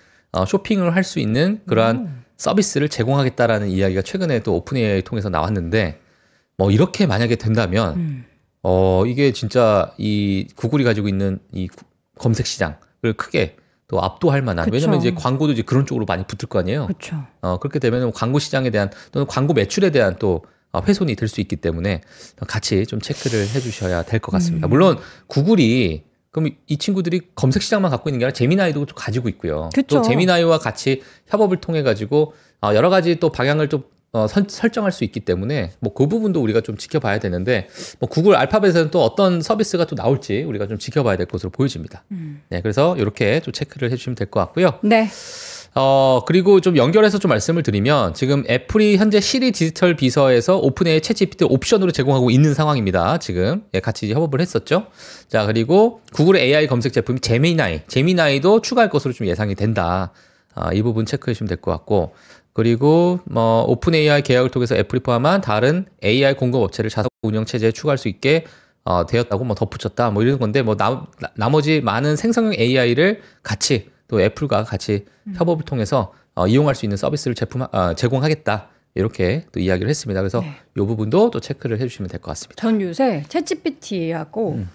쇼핑을 할 수 있는 그러한 서비스를 제공하겠다라는 이야기가 최근에 또 오픈 AI 통해서 나왔는데 이렇게 만약에 된다면 이게 진짜 이 구글이 가지고 있는 이 검색 시장을 크게 또 압도할 만한. 그쵸. 왜냐면 이제 광고도 이제 그런 쪽으로 많이 붙을 거 아니에요. 그렇죠. 그렇게 되면 광고 시장에 대한 또는 광고 매출에 대한 또 훼손이 될 수 있기 때문에 같이 좀 체크를 해주셔야 될 것 같습니다. 물론 구글이 그럼 이 친구들이 검색 시장만 갖고 있는 게 아니라 제미나이도 가지고 있고요. 그쵸. 또 제미나이와 같이 협업을 통해 가지고 여러 가지 또 방향을 좀 설정할 수 있기 때문에 그 부분도 우리가 좀 지켜봐야 되는데 구글 알파벳에는 또 어떤 서비스가 또 나올지 우리가 좀 지켜봐야 될 것으로 보여집니다. 네, 그래서 이렇게 좀 체크를 해주시면 될 것 같고요. 네. 그리고 좀 연결해서 좀 말씀을 드리면 지금 애플이 현재 시리 디지털 비서에서 오픈 AI 챗GPT 옵션으로 제공하고 있는 상황입니다. 지금 같이 협업을 했었죠. 자, 그리고 구글의 AI 검색 제품이 제미나이도 추가할 것으로 좀 예상이 된다. 이 부분 체크해 주시면 될 것 같고 그리고 오픈 AI 계약을 통해서 애플이 포함한 다른 AI 공급 업체를 자석 운영 체제에 추가할 수 있게 되었다고 덧붙였다. 이런 건데 나머지 많은 생성형 AI를 같이 또 애플과 같이 협업을 통해서 이용할 수 있는 서비스를 제공하겠다. 이렇게 또 이야기를 했습니다. 그래서 이 부분도 또 체크를 해주시면 될 것 같습니다. 전 요새 챗GPT하고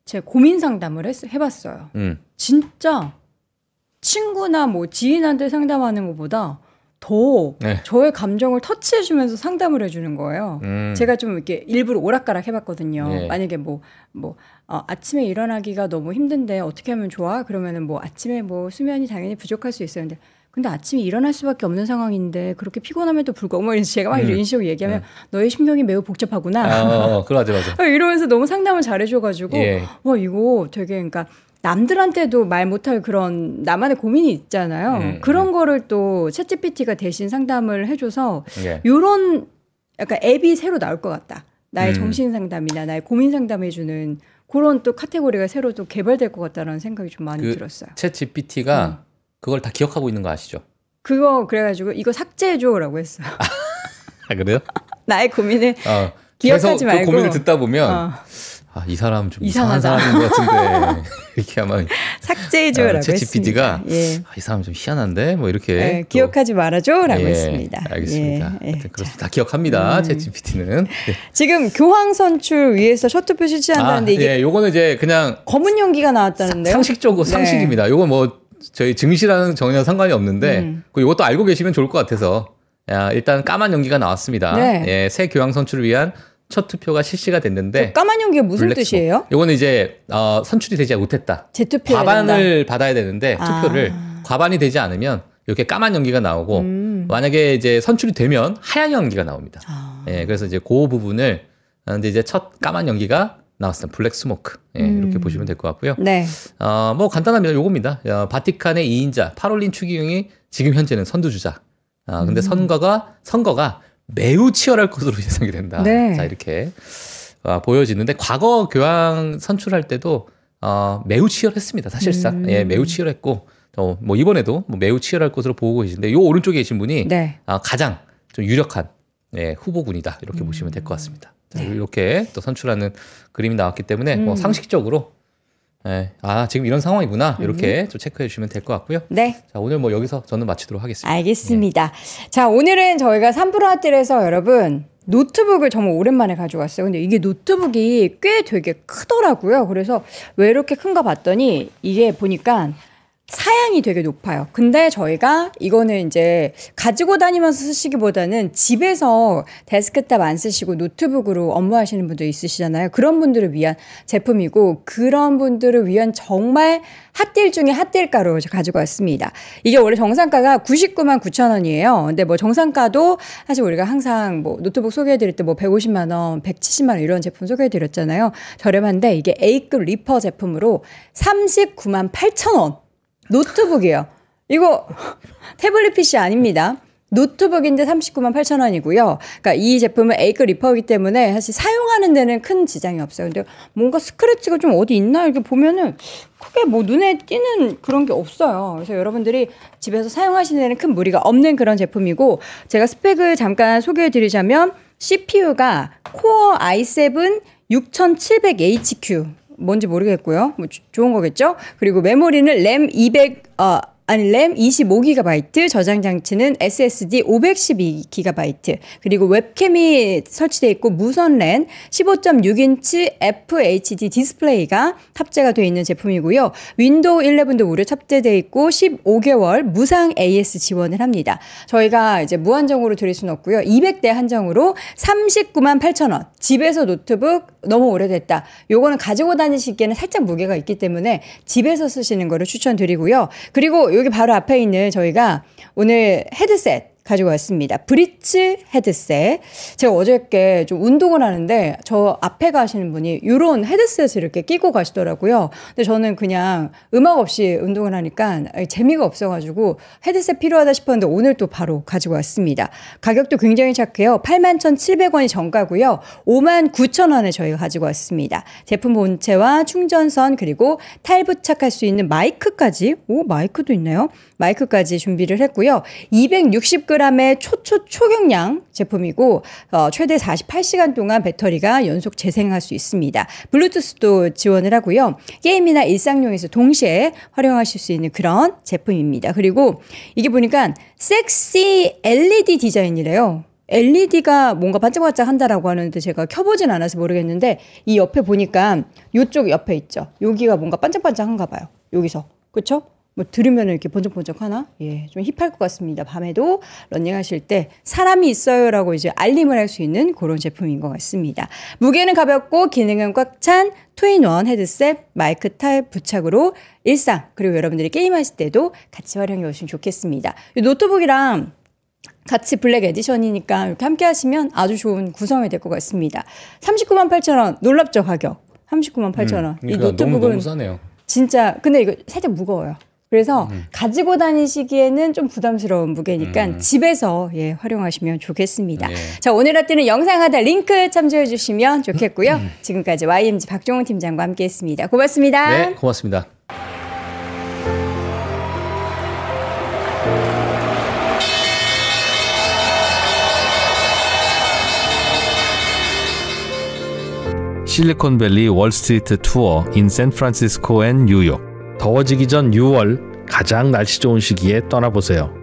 제 고민 상담을 해봤어요. 진짜 친구나 지인한테 상담하는 것보다 더 저의 감정을 터치해주면서 상담을 해주는 거예요. 제가 좀 이렇게 일부러 오락가락 해봤거든요. 네. 만약에 아침에 일어나기가 너무 힘든데 어떻게 하면 좋아? 그러면은 아침에 수면이 당연히 부족할 수 있어요. 근데 아침에 일어날 수밖에 없는 상황인데 그렇게 피곤함에도 불구하고 제가 막 이런 식으로 얘기하면 너의 심경이 매우 복잡하구나. 맞아. 이러면서 너무 상담을 잘해줘가지고 이거 되게 그러니까 남들한테도 말 못할 그런 나만의 고민이 있잖아요. 그런 거를 또 챗GPT가 대신 상담을 해줘서 이런 약간 앱이 새로 나올 것 같다. 나의 정신 상담이나 나의 고민 상담해주는 그런 또 카테고리가 새로 또 개발될 것 같다라는 생각이 좀 많이 들었어요. 챗GPT가 그걸 다 기억하고 있는 거 아시죠? 그거 그래가지고 이거 삭제해줘라고 했어요. 그래요? 나의 고민을 기억하지 말고. 그 고민을 듣다 보면 이 사람 좀 이상한 사람인 것 같은데 이렇게 아마 삭제해줘라고 챗GPT가 했습니다. 이 사람 좀 희한한데 이렇게 기억하지 말아줘라고 했습니다. 알겠습니다. 그렇습니다. 다 기억합니다. 챗GPT는 지금 교황 선출 위해서 셔틀표 실시한다는데 이게 요거는 이제 그냥 검은 연기가 나왔다는데요. 상식적으로 상식입니다. 요거 저희 증시랑은 전혀 상관이 없는데 이것도 알고 계시면 좋을 것 같아서 일단 까만 연기가 나왔습니다. 새 교황 선출을 위한 첫 투표가 실시가 됐는데 까만 연기가 무슨 뜻이에요? 이거는 이제 선출이 되지 못했다. 재투표 과반을 받아야 되는데 투표를 과반이 되지 않으면 이렇게 까만 연기가 나오고 만약에 이제 선출이 되면 하얀 연기가 나옵니다. 그래서 이제 그 부분을 근데 이제 첫 까만 연기가 나왔습니다. 블랙 스모크. 이렇게 보시면 될 것 같고요. 네. 간단합니다. 요겁니다. 바티칸의 2인자 파롤린 추기경이 지금 현재는 선두주자. 근데 선거가 매우 치열할 것으로 예상이 된다. 자, 이렇게 보여지는데 과거 교황 선출할 때도 매우 치열했습니다. 사실상 매우 치열했고 이번에도 매우 치열할 것으로 보고 계신데 요 오른쪽에 계신 분이 가장 좀 유력한 후보군이다. 이렇게 보시면 될 것 같습니다. 자, 이렇게 또 선출하는 그림이 나왔기 때문에 상식적으로 지금 이런 상황이구나. 이렇게 좀 체크해 주시면 될 것 같고요. 네. 자, 오늘 여기서 저는 마치도록 하겠습니다. 알겠습니다. 자, 오늘은 저희가 3프로 하트에서 여러분 노트북을 정말 오랜만에 가져왔어요. 근데 이게 노트북이 꽤 되게 크더라고요. 그래서 왜 이렇게 큰가 봤더니 이게 보니까 사양이 되게 높아요. 근데 저희가 이거는 이제 가지고 다니면서 쓰시기보다는 집에서 데스크탑 안 쓰시고 노트북으로 업무하시는 분들 있으시잖아요. 그런 분들을 위한 제품이고 그런 분들을 위한 정말 핫딜 중에 핫딜가로 가지고 왔습니다. 이게 원래 정상가가 99만 9천 원이에요. 근데 뭐 정상가도 사실 우리가 항상 뭐 노트북 소개해드릴 때 뭐 150만 원, 170만 원 이런 제품 소개해드렸잖아요. 저렴한데 이게 A급 리퍼 제품으로 39만 8천 원. 노트북이에요. 이거 태블릿 PC 아닙니다. 노트북인데 39만 8천 원이고요. 그러니까 이 제품은 A급 리퍼이기 때문에 사실 사용하는 데는 큰 지장이 없어요. 근데 뭔가 스크래치가 좀 어디 있나 이렇게 보면은 크게 뭐 눈에 띄는 그런 게 없어요. 그래서 여러분들이 집에서 사용하시는 데는 큰 무리가 없는 그런 제품이고 제가 스펙을 잠깐 소개해 드리자면 CPU가 코어 i7 6700HQ 뭔지 모르겠고요. 뭐 좋은 거겠죠? 그리고 메모리는 램 25GB, 저장 장치는 SSD 512GB, 그리고 웹캠이 설치되어 있고 무선 랜 15.6인치 FHD 디스플레이가 탑재가 되어 있는 제품이고요. 윈도우 11도 무료 탑재되어 있고 15개월 무상 AS 지원을 합니다. 저희가 이제 무한정으로 드릴 수는 없고요. 200대 한정으로 39만 8천 원. 집에서 노트북 너무 오래됐다. 요거는 가지고 다니시기에는 살짝 무게가 있기 때문에 집에서 쓰시는 거를 추천드리고요. 그리고 여기 바로 앞에 있는 저희가 오늘 헤드셋 가지고 왔습니다. 브리츠 헤드셋. 제가 어저께 좀 운동을 하는데 저 앞에 가시는 분이 이런 헤드셋을 이렇게 끼고 가시더라고요. 근데 저는 그냥 음악 없이 운동을 하니까 재미가 없어가지고 헤드셋 필요하다 싶었는데 오늘 또 바로 가지고 왔습니다. 가격도 굉장히 착해요. 81,700원이 정가고요. 59,000원에 저희가 가지고 왔습니다. 제품 본체와 충전선 그리고 탈부착할 수 있는 마이크까지 마이크도 있네요. 마이크까지 준비를 했고요. 260g의 초경량 제품이고 최대 48시간 동안 배터리가 연속 재생할 수 있습니다. 블루투스도 지원을 하고요. 게임이나 일상용에서 동시에 활용하실 수 있는 그런 제품입니다. 그리고 이게 보니까 섹시 LED 디자인이래요. LED가 뭔가 반짝반짝 한다라고 하는데 제가 켜보진 않아서 모르겠는데 이 옆에 보니까 이쪽 옆에 있죠. 여기가 뭔가 반짝반짝한가 봐요. 여기서. 그렇죠? 뭐 들으면 이렇게 번쩍번쩍 하나? 예, 좀 힙할 것 같습니다. 밤에도 러닝하실 때 사람이 있어요라고 이제 알림을 할 수 있는 그런 제품인 것 같습니다. 무게는 가볍고 기능은 꽉 찬 투인원 헤드셋, 마이크 탈 부착으로 일상 그리고 여러분들이 게임하실 때도 같이 활용해 보시면 좋겠습니다. 이 노트북이랑 같이 블랙 에디션이니까 이렇게 함께 하시면 아주 좋은 구성이 될 것 같습니다. 39만 8천 원 놀랍죠 가격? 39만 8천 원. 이 노트북은 너무 싸네요. 진짜 근데 이거 살짝 무거워요. 그래서 가지고 다니시기에는 좀 부담스러운 무게니까 집에서 활용하시면 좋겠습니다. 네. 자, 오늘 라떼는 영상 하단 링크 참조해 주시면 좋겠고요. 지금까지 YMG 박종훈 팀장과 함께했습니다. 고맙습니다. 네, 고맙습니다. 실리콘밸리 월스트리트 투어 in 샌프란시스코 앤 뉴욕. 더워지기 전 6월 가장 날씨 좋은 시기에 떠나보세요.